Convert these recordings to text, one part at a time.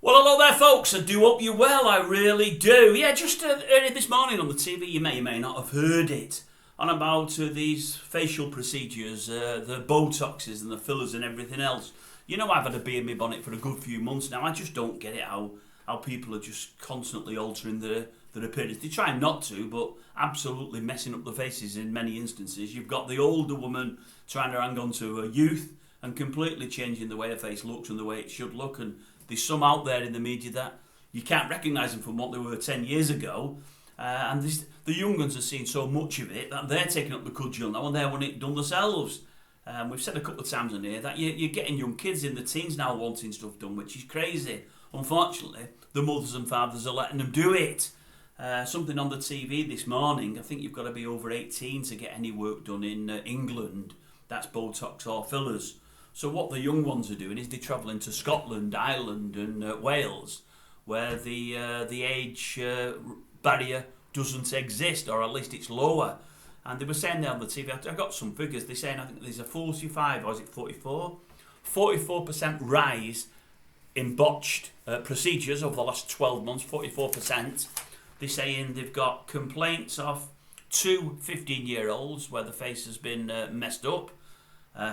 Well, hello there, folks. I do hope you're well. I really do. Yeah, just earlier this morning on the TV, you may not have heard it, on about these facial procedures, the BOTOXes and the fillers and everything else. You know, I've had a bee in my bonnet for a good few months now. I just don't get it how people are just constantly altering their appearance. They try not to, but absolutely messing up the faces in many instances. You've got the older woman trying to hang on to her youth and completely changing the way her face looks and the way it should look. And there's some out there in the media that you can't recognise them from what they were 10 years ago. The young ones are seeing so much of it that they're taking up the cudgel now and they want it done themselves. We've said a couple of times on here that you're getting young kids in the teens now wanting stuff done, which is crazy. Unfortunately, the mothers and fathers are letting them do it. Something on the TV this morning, I think you've got to be over 18 to get any work done in England. That's Botox or fillers. So what the young ones are doing is they're travelling to Scotland, Ireland and Wales, where the age barrier doesn't exist, or at least it's lower. And they were saying there on the TV, I got some figures, they're saying I think there's a 45, or is it 44? 44% rise in botched procedures over the last 12 months, 44%. They're saying they've got complaints of 2 15-year-olds where the face has been messed up,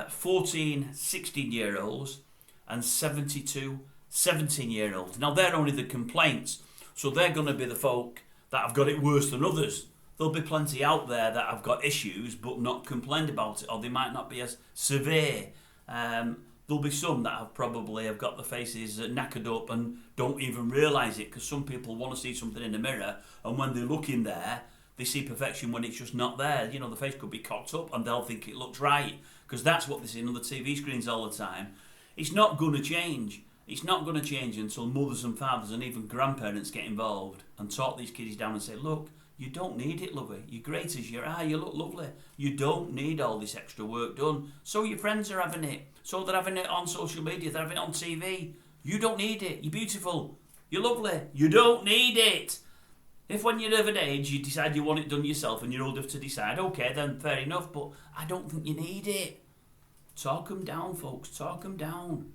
14 16-year-olds and 72 17-year-olds. Now they're only the complaints, so they're going to be the folk that have got it worse than others. There'll be plenty out there that have got issues but not complained about it, or they might not be as severe. There'll be some that have got the faces knackered up and don't even realise it, because some people want to see something in the mirror and when they look in there they see perfection when it's just not there. You know, the face could be cocked up and they'll think it looks right, because that's what they see on the TV screens all the time. It's not going to change. It's not going to change until mothers and fathers and even grandparents get involved and talk these kiddies down and say, look, you don't need it, lovey. You're great as you are. You look lovely. You don't need all this extra work done. So your friends are having it. So they're having it on social media. They're having it on TV. You don't need it. You're beautiful. You're lovely. You don't need it. If when you're of an age you decide you want it done yourself and you're old enough to decide, okay, then fair enough, but I don't think you need it. Talk them down, folks. Talk them down.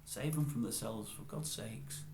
Save them from themselves, for God's sakes.